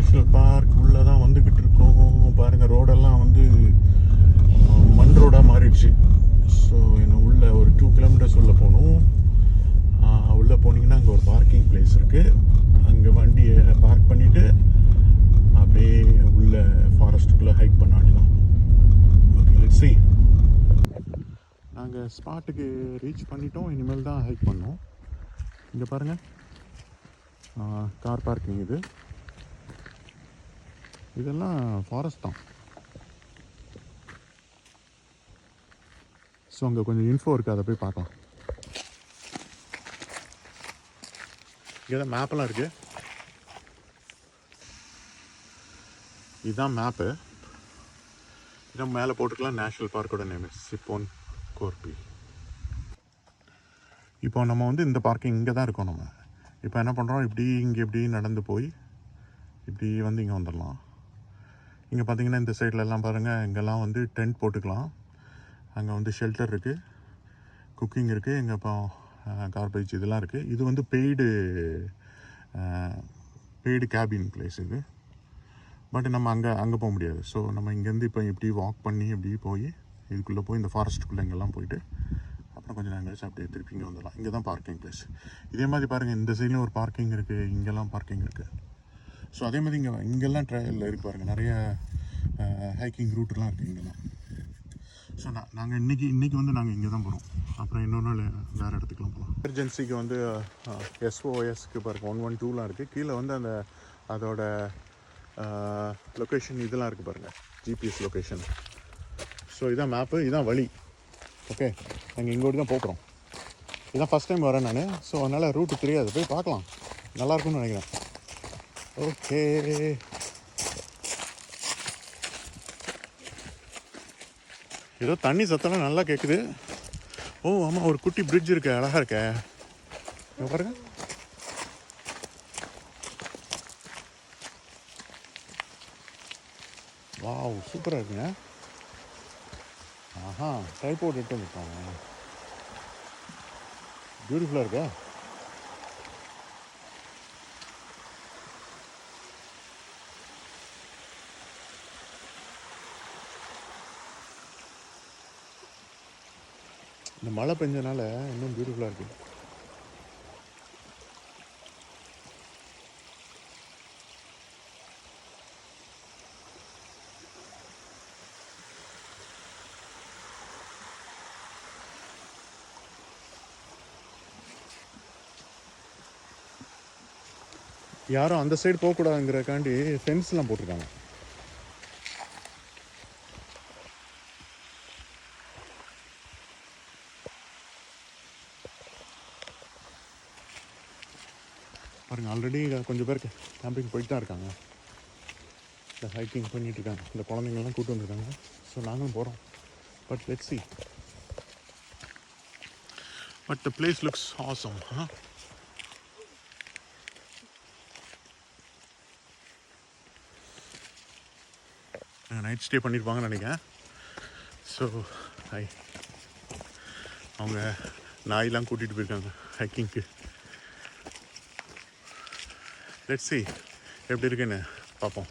National park உள்ளே தான் வந்துக்கிட்டு இருக்கோம். பாருங்கள், ரோடெல்லாம் வந்து மண் ரோடாக மாறிடுச்சு. ஸோ என்ன உள்ளே ஒரு 2 கிலோமீட்டர்ஸ் உள்ளே போகணும். உள்ளே போனீங்கன்னா அங்கே ஒரு பார்க்கிங் பிளேஸ் இருக்குது. அங்கே வண்டியை பார்க் பண்ணிவிட்டு அப்படியே உள்ள ஃபாரஸ்ட்டுக்குள்ளே ஹைக் பண்ண வேண்டியதான். Okay, let's see. நாங்கள் ஸ்பாட்டுக்கு ரீச் பண்ணிட்டோம். இனிமேல் தான் ஹைக் பண்ணோம். இங்கே பாருங்கள், கார் பார்க்கிங் இதெல்லாம் ஃபாரஸ்ட் தான். ஸோ அங்கே கொஞ்சம் இன்ஃபோ இருக்குது, அதை போய் பார்க்கலாம். இங்கே தான் மேப்பெல்லாம் இருக்குது. இதுதான் மேப்பு. இதான் மேலே போட்டுக்கலாம். நேஷ்னல் பார்க்கோட நேம் சிப்போன் கோர்பி. இப்போ நம்ம வந்து இந்த பார்க்கிங் இங்கே தான் இருக்கோம். நம்ம இப்போ என்ன பண்ணுறோம், இப்படி நடந்து போய் இப்படி வந்து இங்கே வந்துடலாம். இங்கே பார்த்தீங்கன்னா இந்த சைட்லலாம் பாருங்கள், இங்கெல்லாம் வந்து டென்ட் போட்டுக்கலாம். அங்கே வந்து ஷெல்டர் இருக்குது, குக்கிங் இருக்குது. இங்கே இப்போ கார்பேஜ் இதெல்லாம் இருக்குது. இது வந்து பெய்டு கேபின் பிளேஸ் இது. பட் நம்ம அங்கே போக முடியாது. ஸோ நம்ம இங்கேருந்து இப்போ இப்படி வாக் பண்ணி இப்படி போய் இதுக்குள்ளே போய் இந்த ஃபாரஸ்ட்டுக்குள்ளே இங்கெல்லாம் போயிட்டு அப்புறம் கொஞ்சம் நேரம் கழிச்சு அப்படியே திருப்பி இங்கே வந்துடலாம். இங்கே தான் பார்க்கிங் பிளேஸ். இதே மாதிரி பாருங்கள், இந்த சைட்லேயும் ஒரு பார்க்கிங் இருக்குது, இங்கெல்லாம் பார்க்கிங் இருக்குது. ஸோ அதே மாதிரி இங்கெல்லாம் ட்ரையலில் இருக்குது பாருங்கள், நிறைய ஹைக்கிங் ரூட்லாம் இருக்குது இங்கெல்லாம். ஸோ நாங்கள் இன்றைக்கி வந்து நாங்கள் இங்கே தான் போகிறோம். அப்புறம் இன்னொரு நாள் வேறு இடத்துக்குலாம் போகலாம். எமர்ஜென்சிக்கு வந்து SOSக்கு பாருங்கள் 112லாம் இருக்குது. கீழே வந்து அதோட லொக்கேஷன் இதெல்லாம் இருக்குது பாருங்கள், GPS லொக்கேஷன். ஸோ இதான் மேப்பு, இதான் வழி. ஓகே, நாங்கள் இங்கோடி தான் போகிறோம். இதுதான் ஃபஸ்ட் டைம் வரேன் நான். ஸோ அதனால் ரூட்டு தெரியாது, போய் பார்க்கலாம், நல்லாயிருக்கும்னு நினைக்கிறேன். ஓகே, ஏதோ தண்ணி சத்தம்லாம் நல்லா கேட்குது. ஓ ஆமாம், ஒரு குட்டி பிரிட்ஜ் இருக்கு, அழகாக இருக்க. பாருங்க, வாவ், சூப்பராக இருக்குங்க. ஆஹா, ட்ரைபோர்ட் எடுத்து வந்துருக்காங்க, பியூட்டிஃபுல்லாக இருக்கா. இந்த மழை பெஞ்சனால இன்னும் பியூட்டிஃபுல்லாக இருக்குது. யாரும் அந்த சைடு போகக்கூடாதுங்கிறக்காண்டி ஃபென்ஸ்லாம் போட்டிருக்காங்க. பாருங்கள், ஆல்ரெடி கொஞ்சம் பேருக்கு கேம்பிங் போயிட்டு தான் இருக்காங்க, இந்த ஹைக்கிங் பண்ணிகிட்டு இருக்காங்க. இந்த குழந்தைங்கள்லாம் கூப்பிட்டு வந்துருக்காங்க. ஸோ நாங்களும் போகிறோம். But let's see. But the place looks awesome. Night stay பண்ணியிருப்பாங்கன்னு நினைக்கிறேன். ஸோ அவங்க நாயெல்லாம் கூட்டிகிட்டு போயிருக்காங்க ஹைக்கிங்க்கு. லெட்ஸ் see எப்படி இருக்குன்னு பார்ப்போம்.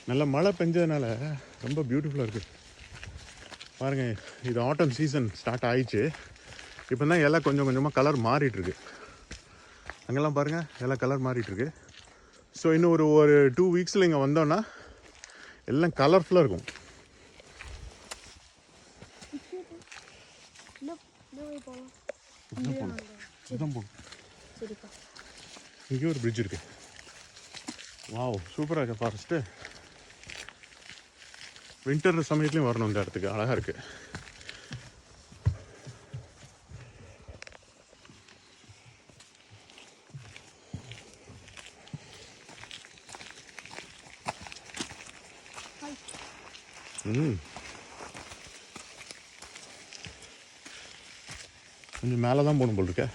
நல்ல மழை பெஞ்சதுனால ரொம்ப பியூட்டிஃபுல்லாக இருக்குது. பாருங்கள், இது ஆட்டம் சீசன் ஸ்டார்ட் ஆயிடுச்சு. இப்போ தான் எல்லாம் கொஞ்சம் கொஞ்சமாக கலர் மாறிட்டுருக்கு. அங்கெல்லாம் பாருங்கள், எல்லாம் கலர் மாறிட்டுருக்கு. ஸோ இன்னும் ஒரு 2 வீக்ஸில் இங்கே வந்தோன்னா எல்லாம் கலர்ஃபுல்லாக இருக்கும். இங்கே ஒரு பிரிட்ஜ் இருக்குது. வாவ், சூப்பராக இருக்குது ஃபாரஸ்ட்டு. வின்டர் சமயத்துலையும் வரணும் இந்த இடத்துக்கு, அழகாக இருக்குது. கொஞ்சம் மேலே தான் போகணும் போல் இருக்க.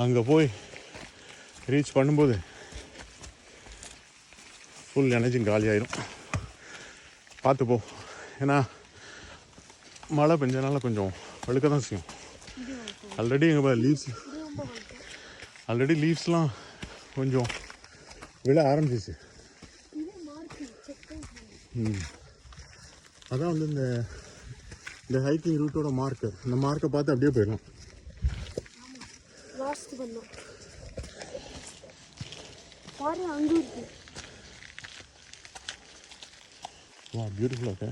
அங்கே போய் ரீச் பண்ணும்போது ஃபுல் எனர்ஜியும் காலி ஆயிடும். பார்த்து போ. ஏன்னா மழை பெஞ்சனால கொஞ்சம் வழுக்க தான் செய்யும். ஆல்ரெடி எங்கள் லீவ்ஸ்லாம் கொஞ்சம் விழ ஆரம்பிச்சிச்சு. அதான் வந்து இந்த ஹைக்கிங் ரூட்டோட மார்க்கர். இந்த மார்க்கை பார்த்து அப்படியே போயிடலாம். வா, பியூட்டிஃபுல்லாக இருக்கு.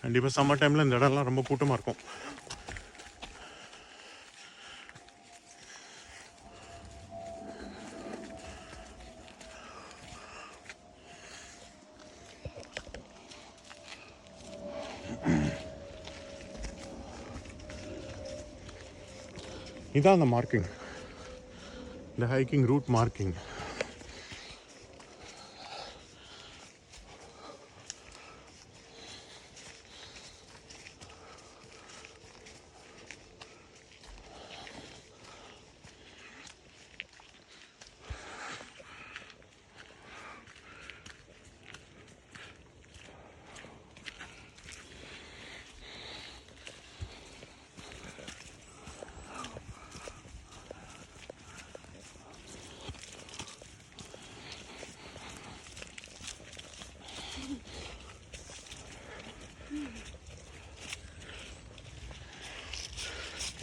கண்டிப்பாக சம்மர் டைமில் இந்த இடம்லாம் ரொம்ப கூட்டமாக இருக்கும். இதான் அந்த மார்க்கிங், இந்த ஹைக்கிங் ரூட் மார்க்கிங்.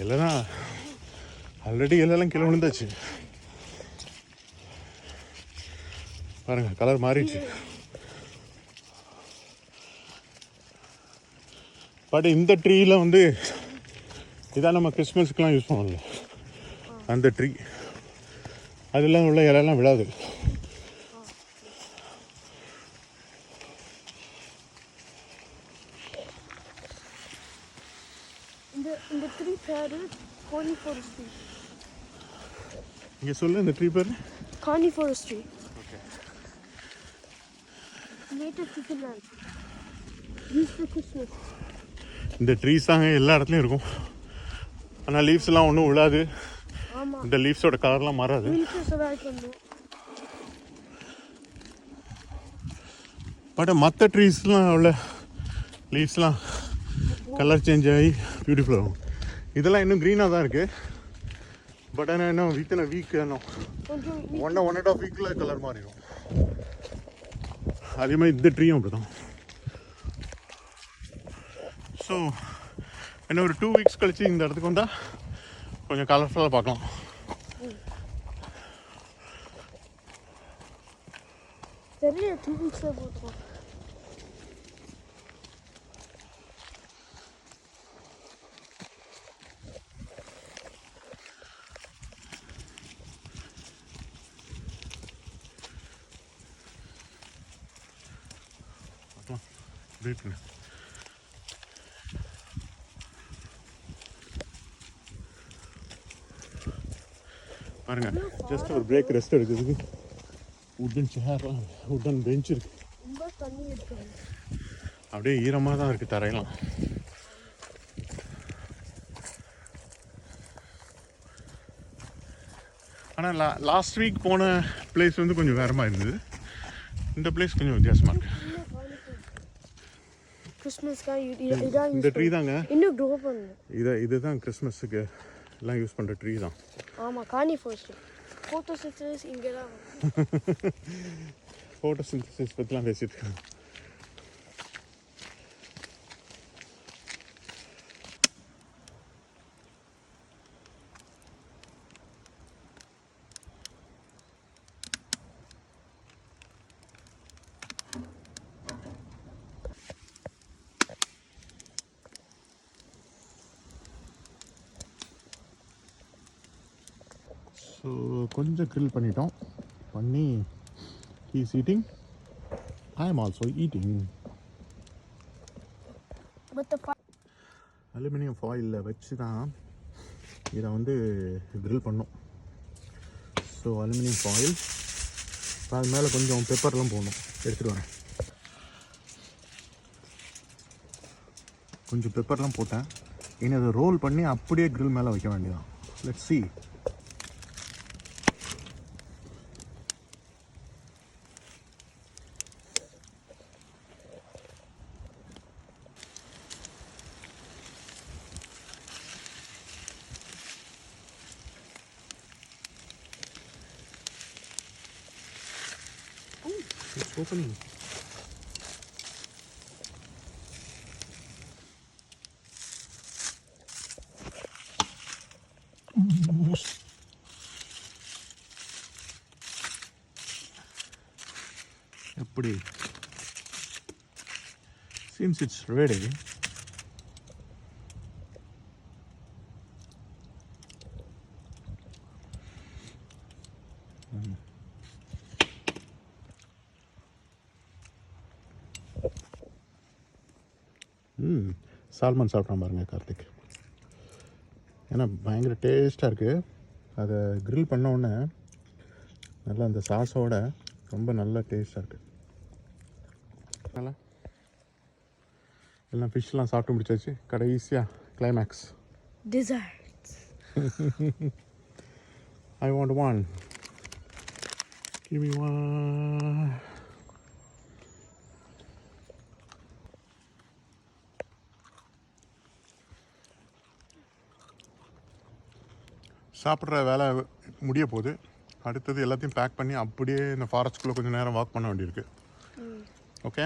இல்லைனா ஆல்ரெடி எல்லாம் கீழே விழுந்தாச்சு. பாருங்க, கலர் மாறிடுச்சு. பட் இந்த ட்ரீயில் வந்து இதான் நம்ம கிறிஸ்மஸுக்கெலாம் யூஸ் பண்ணல. அந்த ட்ரீ அதெல்லாம் உள்ள இலையெல்லாம் விழாது. இந்த ட்ரீ பேரு கானிஃபரஸ் ட்ரீ. இங்கே சொல்லு, இந்த ட்ரீ பேர் coniferous tree. Okay. Native to Finland. Use for Christmas. இந்த ட்ரீஸ் தாங்க எல்லா இடத்துலையும் இருக்கும். ஆனால் லீவ்ஸ்லாம் ஒன்றும் விழாது. ஆமாம், இந்த லீவ்ஸோட கலர்லாம் மாறாது. பட் மற்ற ட்ரீஸ்லாம் உள்ள லீவ்ஸ்லாம் கலர் சேஞ்ச் ஆகி பியூட்டிஃபுல்லாக இருக்கும். இதெல்லாம் இன்னும் க்ரீனாக தான் இருக்குது. பட் ஆனால் இன்னும் வித்தின் வீக் இன்னும் 1.5 வீக்கில் கலர் மாறிடும். அதே மாதிரி இந்த ட்ரீயும் அப்படி தான். ஸோ இன்னும் ஒரு 2 வீக்ஸ் கழிச்சு இந்த இடத்துக்கு வந்தால் கொஞ்சம் கலர்ஃபுல்லாக பார்க்கலாம். பெரிய 2 வீக்ஸில் போட்டுருவோம். பாருங்க, ஜஸ்ட் ஒரு பிரேக் ரெஸ்ட் எடுக்கிறதுக்கு உட்டன் சேர்லாம், உட்டன் பெஞ்ச் இருக்கு. ரொம்ப தண்ணி இருக்கு. அப்படியே ஈரமாக தான் இருக்குது தரையெல்லாம். ஆனால் லாஸ்ட் வீக் போன பிளேஸ் வந்து கொஞ்சம் வேறமாக இருந்தது. இந்த பிளேஸ் கொஞ்சம் வித்தியாசமாக இருக்குது. இந்த ட்ரீ தாங்க இன்னும் க்ரோ பண்ணுது. இதுதான் கிறிஸ்மஸுக்கு எல்லாம் யூஸ் பண்ணுற ட்ரீ தான். ஆமாம், கானிஃபரஸ். ஃபோட்டோசிந்தசிஸ் இங்கே தான். ஃபோட்டோசிந்தசிஸ் பற்றிலாம் பேசிட்டு இருக்காங்க. ஸோ கொஞ்சம் க்ரில் பண்ணிட்டோம். பண்ணி he's eating, I am also eating. But the aluminium ஃபாயிலில் வச்சு தான் இதை வந்து க்ரில் பண்ணோம். ஸோ அலுமினியம் ஃபாயில், அது மேலே கொஞ்சம் பெப்பர்லாம் போடணும். எடுத்துகிட்டு வரேன். கொஞ்சம் பெப்பர்லாம் போட்டேன். இனி அதை ரோல் பண்ணி அப்படியே க்ரில் மேலே வைக்க வேண்டியதான். Let's see. It's opening. எப்படி? Since it's ready, சால்மன் சாப்பிட்றான் பாருங்க கார்த்திக். ஏன்னா பயங்கர டேஸ்ட்டாக இருக்குது. அதை க்ரில் பண்ண உடனே நல்லா அந்த சாஸோட ரொம்ப நல்ல டேஸ்ட்டாக இருக்குது. நல்லா எல்லாம் ஃபிஷ்லாம் சாப்பிட்டு முடிச்சாச்சு. கடைசியாக climax desserts. I want one. Give me one. சாப்பிட்ற வேலை முடிய போகுது. அடுத்தது எல்லாத்தையும் பேக் பண்ணி அப்படியே இந்த ஃபாரஸ்ட்குள்ளே கொஞ்சம் நேரம் வாக் பண்ண வேண்டியிருக்கு. ஓகே,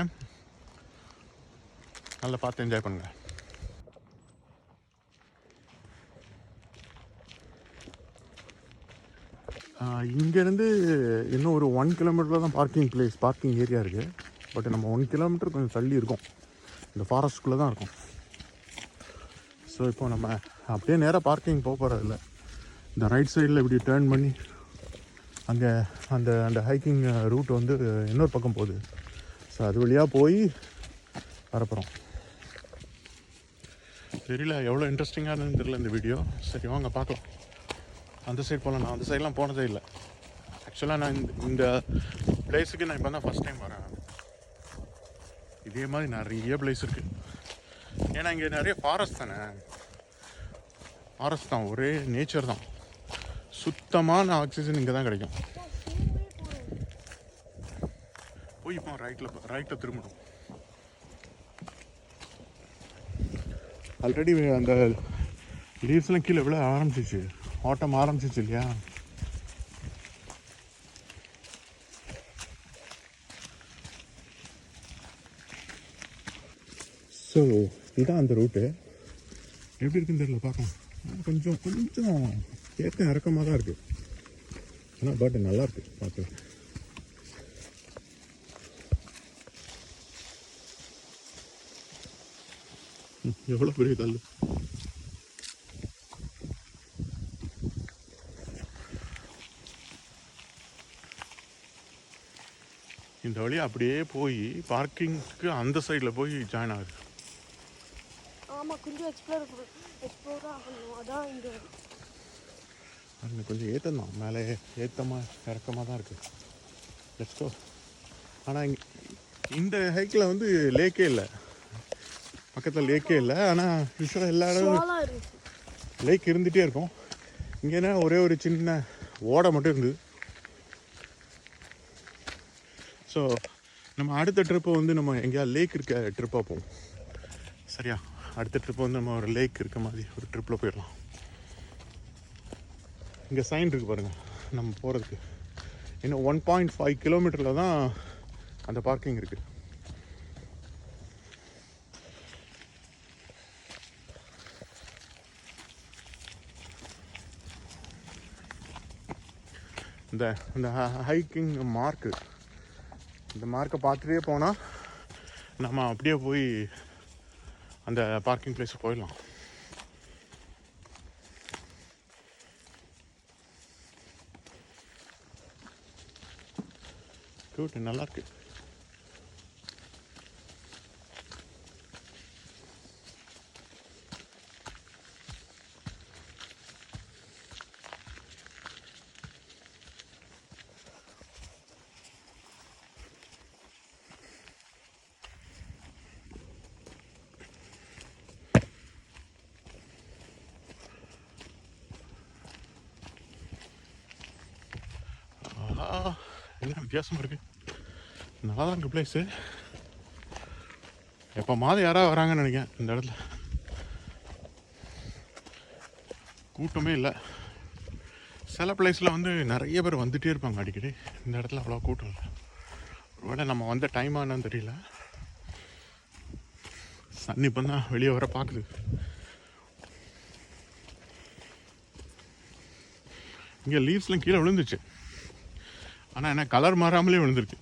நல்லா பார்த்து என்ஜாய் பண்ணுங்கள். இங்கேருந்து இன்னும் ஒரு 1 கிலோமீட்டரில் தான் பார்க்கிங் ஏரியா இருக்குது. பட் நம்ம 1 கிலோமீட்டர் கொஞ்சம் தள்ளி இருக்கோம். இந்த ஃபாரஸ்ட்குள்ளே தான் இருக்கும். ஸோ இப்போ நம்ம அப்படியே நேராக பார்க்கிங் போக போகிறதில்ல. இந்த ரைட் சைடில் இப்படி டேர்ன் பண்ணி அங்கே அந்த அந்த ஹைக்கிங் ரூட் வந்து இன்னொரு பக்கம் போகுது. ஸோ அது வழியாக போய் வரப்போகிறோம். தெரியல எவ்வளோ இன்ட்ரெஸ்டிங்காக இருந்ததுன்னு தெரியல இந்த வீடியோ. சரி வாங்க பார்க்கலாம். அந்த சைடு போகலாம். நான் அந்த சைட்லாம் போனதே இல்லை. ஆக்சுவலாக நான் இந்த பிளேஸுக்கு நான் இப்போ தான் ஃபஸ்ட் டைம் வரேன். இதே மாதிரி நிறைய பிளேஸ் இருக்குது. ஏன்னா இங்கே நிறைய ஃபாரஸ்ட் தானே. ஃபாரஸ்ட் தான், ஒரே நேச்சர் தான். சுத்தமான ஆக்சிஜன் இங்கே தான் கிடைக்கும். போய் இப்போ ரைட்டில் திரும்பணும். ஆல்ரெடி அந்த லீவ்ஸ்லாம் கீழே விழ ஆரம்பிச்சிச்சு. ஆட்டம் ஆரம்பிச்சிச்சு இல்லையா? ஸோ இதுதான் அந்த ரூட்டு. எப்படி இருக்குன்னு தெரியல, பார்க்கலாம். கொஞ்சம் ஏற்ற இறக்கமாக தான் இருக்குது. ஆனால் பட் நல்லாயிருக்கு பார்த்து. எவ்வளோ பெரிய கல். இந்த வழியாக அப்படியே போய் பார்க்கிங்க்கு அந்த சைடில் போய் ஜாயின் ஆகுது. ஆமாம், கொஞ்சம் எக்ஸ்ப்ளோர் ஆகணும். அதான் இங்கே அங்கே கொஞ்சம் ஏற்றம் தான். மேலே ஏற்றமாக இறக்கமாக தான் இருக்குது. Let's go. ஆனால் இந்த ஹைக்கில் வந்து லேக்கே இல்லை, பக்கத்தில் லேக்கே இல்லை. ஆனால் யூஸ்வலாக எல்லா இடமும் லேக் இருந்துகிட்டே இருக்கும். இங்கேனா ஒரே ஒரு சின்ன ஓடை மட்டும் இருந்தது. ஸோ நம்ம அடுத்த ட்ரிப்பை வந்து நம்ம எங்கேயாவது லேக் இருக்க ட்ரிப்பாக போவோம். சரியா? அடுத்த ட்ரிப்பை வந்து நம்ம ஒரு லேக் இருக்க மாதிரி ஒரு ட்ரிப்பில் போயிடலாம். இங்கே சைன் இருக்குது பாருங்கள் நம்ம போகிறதுக்கு. இன்னும் 1.5 கிலோமீட்டரில் தான் அந்த பார்க்கிங் இருக்குது. இந்த ஹைக்கிங் மார்க்கு, இந்த மார்க்கை பார்த்துட்டே போனால் நம்ம அப்படியே போய் அந்த பார்க்கிங் பிளேஸுக்கு போயிடலாம். கூட்டு நல்லாயிருக்கு. வித்தியாசமாக இருக்குது. நல்லா தான் இருக்குது பிளேஸு. எப்போ மாதிரி யாராவது வராங்கன்னு நினைக்கிறேன். இந்த இடத்துல கூட்டமே இல்லை. சில பிளேஸில் வந்து நிறைய பேர் வந்துகிட்டே இருப்பாங்க அடிக்கடி. இந்த இடத்துல அவ்வளோ கூட்டம் இல்லை. ஒருவேளை நம்ம வந்த டைம் ஆனான்னு தெரியல. சன் இப்போ தான் வெளியே வர பார்க்குது. இங்கே லீவ்ஸ்லாம் கீழே விழுந்துச்சு. ஆனால் என்ன கலர் மாறாமலே விழுந்துருக்கு.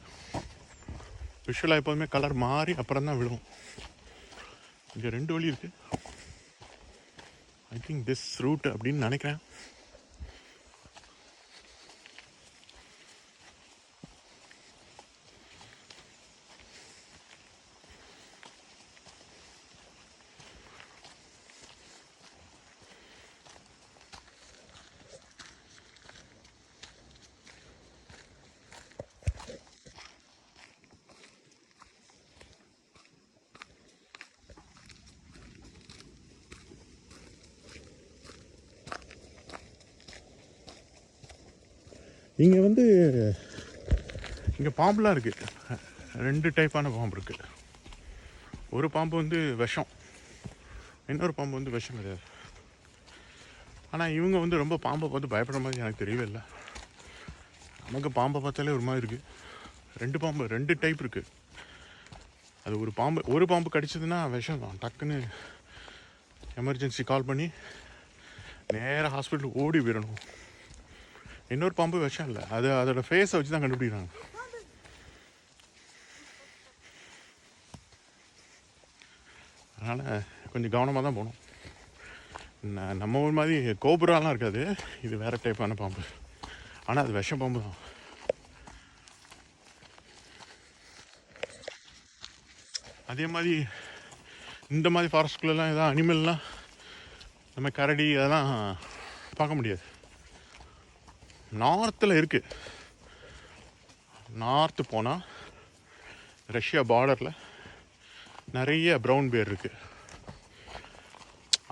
விஷுவலாக எப்போதுமே கலர் மாறி அப்புறம் தான் விழுவும். இங்கே 2 வழி இருக்குது. ஐ திங்க் திஸ் ரூட் அப்படின்னு நினைக்கிறேன். இங்கே வந்து இங்கே பாம்புலாம் இருக்குது. 2 டைப்பான பாம்பு இருக்குது. ஒரு பாம்பு வந்து விஷம், இன்னொரு பாம்பு வந்து விஷம் கிடையாது. ஆனால் இவங்க வந்து ரொம்ப பாம்பை பார்த்து பயப்படுற மாதிரி எனக்கு தெரியவே இல்லை. நமக்கு பாம்பை பார்த்தாலே ஒரு மாதிரி இருக்குது. 2 பாம்பு 2 டைப் இருக்குது. அது ஒரு பாம்பு கடிச்சதுன்னா விஷம் தான். டக்குன்னு எமர்ஜென்சி கால் பண்ணி நேராக ஹாஸ்பிட்டலுக்கு ஓடி போயிடணும். இன்னொரு பாம்பு விஷம் இல்லை. அது அதோட ஃபேஸை வச்சு தான் கண்டுபிடிக்கிறாங்க. அதனால் கொஞ்சம் கவனமாக தான் போகணும். நம்ம ஊர் மாதிரி கோபுராலாம் இருக்காது. இது வேறு டைப்பான பாம்பு. ஆனால் அது விஷம் பாம்பு தான். அதே மாதிரி இந்த மாதிரி ஃபாரஸ்ட்குள்ளெல்லாம் எதாவது அனிமல்லாம் நம்ம கரடி அதெல்லாம் பார்க்க முடியாது. நார்த்தில் இருக்குது. நார்த்து போனால் ரஷ்யா பார்டரில் நிறைய ப்ரௌன் பேர் இருக்குது.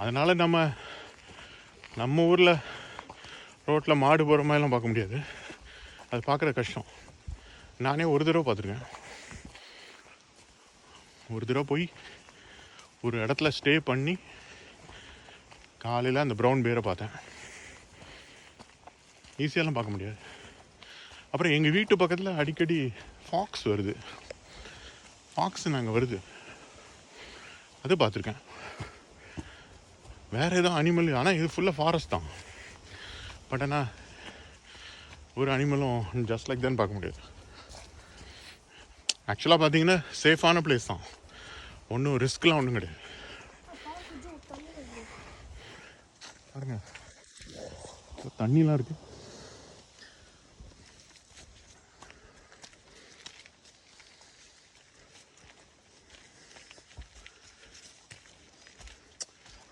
அதனால் நம்ம ஊரில் ரோட்டில் மாடு போகிற மாதிரிலாம் பார்க்க முடியாது. அது பார்க்குற கஷ்டம். நானே ஒரு தடவை பார்த்துருக்கேன். ஒரு தடவை போய் ஒரு இடத்துல ஸ்டே பண்ணி காலையில் அந்த ப்ரௌன் பேரை பார்த்தேன். ஈஸியாலாம் பார்க்க முடியாது. அப்புறம் எங்கள் வீட்டு பக்கத்தில் அடிக்கடி ஃபாக்ஸ் வருது. ஃபாக்ஸ் நாங்கள் வருது, அது பார்த்துருக்கேன். வேறு எதுவும் அனிமல், ஆனால் இது ஃபுல்லாக ஃபாரஸ்ட் தான். பட் ஆனால் ஒரு அனிமலும் ஜஸ்ட் லைக் தான் பார்க்க முடியாது. ஆக்சுவலாக பார்த்தீங்கன்னா சேஃபான பிளேஸ் தான். ஒன்றும் ரிஸ்க்லாம் ஒன்றும் கிடையாது. பாருங்க, தண்ணிலாம் இருக்குது.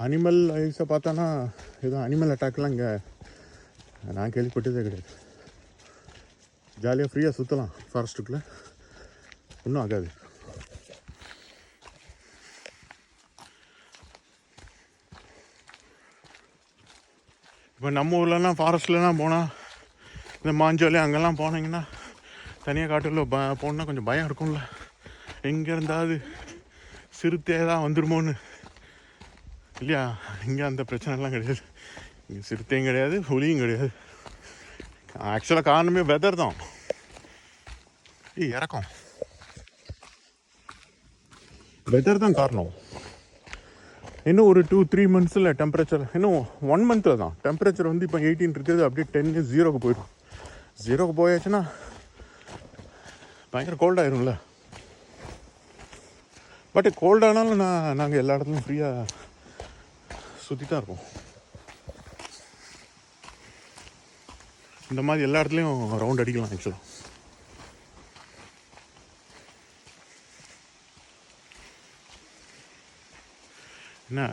அனிமல் ஐஸை பார்த்தோன்னா எதுவும் அனிமல் அட்டாக்லாம் இங்கே நான் கேள்விப்பட்டதே கிடையாது. ஜாலியாக ஃப்ரீயாக சுற்றலாம் ஃபாரஸ்ட்டுக்குள்ளே, ஒன்றும் ஆகாது. இப்போ நம்ம ஊர்லலாம் ஃபாரஸ்ட்லலாம் போனால் இந்த மாஞ்சோலி அங்கெல்லாம் போனீங்கன்னா தனியாக காட்டில் போனால் கொஞ்சம் பயம் இருக்கும்ல. எங்கே இருந்தாவது சிறுத்தை தான் வந்துடுமோன்னு இல்லையா? இங்கே அந்த பிரச்சனைலாம் கிடையாது. இங்கே சிறுத்தையும் கிடையாது, புலியும் கிடையாது. ஆக்சுவலாக காரணமே வெதர் தான். இறக்கம் வெதர் தான் காரணம். இன்னும் ஒரு 2-3 மந்த்ஸில் டெம்பரேச்சர், இன்னும் 1 மந்த்தில் தான் டெம்பரேச்சர் வந்து இப்போ 18 இருக்குது. அப்படியே 10 0க்கு போயிடும். 0க்கு போயாச்சுன்னா பயங்கர கோல்டாயிரும்ல. பட் கோல்டானாலும் நாங்கள் எல்லா இடத்துலையும் ஃப்ரீயாக சுற்றி தான் இருப்போம். இந்த மாதிரி எல்லா இடத்துலையும் ரவுண்ட் அடிக்கலாம். ஆக்சுவலாக என்ன,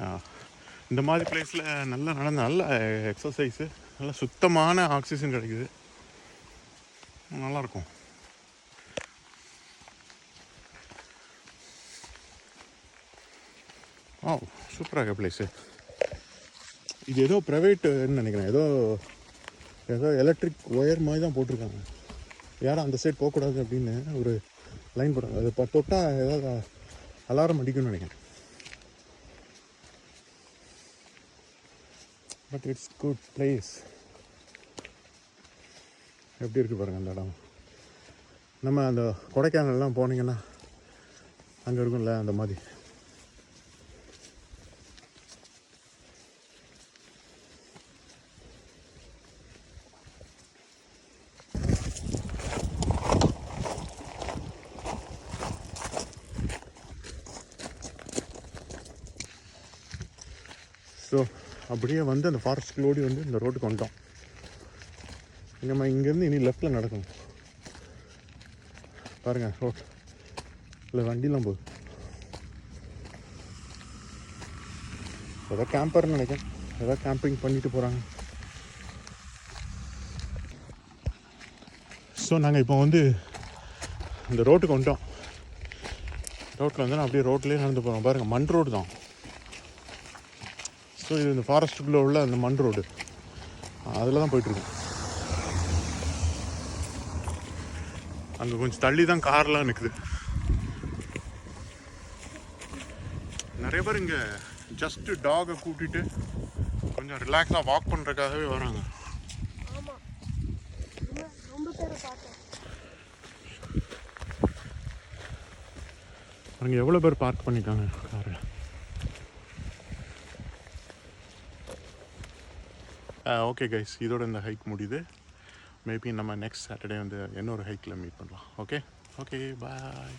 இந்த மாதிரி பிளேஸில் நல்லா நடந்த நல்ல எக்ஸசைஸு, நல்லா சுத்தமான ஆக்சிஜன் கிடைக்குது, நல்லாயிருக்கும். ஓ, சூப்பராக இருக்க பிளேஸு. இது ஏதோ ப்ரைவேட்டுன்னு நினைக்கிறேன். ஏதோ எலக்ட்ரிக் ஒயர் மாதிரி தான் போட்டிருக்காங்க. யாரும் அந்த சைடு போகக்கூடாது அப்படின்னு ஒரு லைன் போடுறாங்க. அது தொட்டால் ஏதாவது அலாரம் அடிக்கும்னு நினைக்கிறேன். But it's good place. எப்படி இருக்குது பாருங்கள் அந்த இடம். நம்ம அந்த கொடைக்கானல்லாம் போனீங்கன்னா அங்கே இருக்கும்ல அந்த மாதிரி. ஸோ அப்படியே வந்து அந்த ஃபாரஸ்ட்குள்ளோடி வந்து இந்த ரோட்டுக்கு வந்துட்டோம். நம்ம இங்கேருந்து இனி லெஃப்டில் நடக்கணும். பாருங்கள் ரோட் இல்லை வண்டிலாம் போகுது. ஏதோ கேம்பர்னு நினைக்கிறேன். ஏதோ கேம்பிங் பண்ணிட்டு போகிறாங்க. ஸோ நாங்கள் இப்போ வந்து இந்த ரோட்டுக்கு வந்துட்டோம். ரோட்டில் வந்து நான் அப்படியே ரோட்லேயே நடந்து போகிறோம். பாருங்கள் மண் ரோடு தான். ஸோ இது இந்த ஃபாரஸ்ட்டுக்குள்ளே உள்ள அந்த மண் ரோடு, அதில் தான் போயிட்டுருக்கோம். அங்கே கொஞ்சம் தள்ளி தான் கார்லாம் நிற்குது. நிறைய பேர் இங்கே ஜஸ்ட்டு டாகை கூட்டிகிட்டு கொஞ்சம் ரிலாக்ஸாக வாக் பண்ணுறதுக்காகவே வராங்க. ஆமாம், ரொம்ப பேரை பார்த்தேன். அங்கே எவ்வளோ பேர் பார்க் பண்ணியிருக்காங்க காரில். ஓகே கைஸ், இதோட இந்த ஹைக் முடியுது. மேபி நம்ம நெக்ஸ்ட் சாட்டர்டே வந்து இன்னொரு ஹைக்கில் மீட் பண்ணலாம். Okay bye.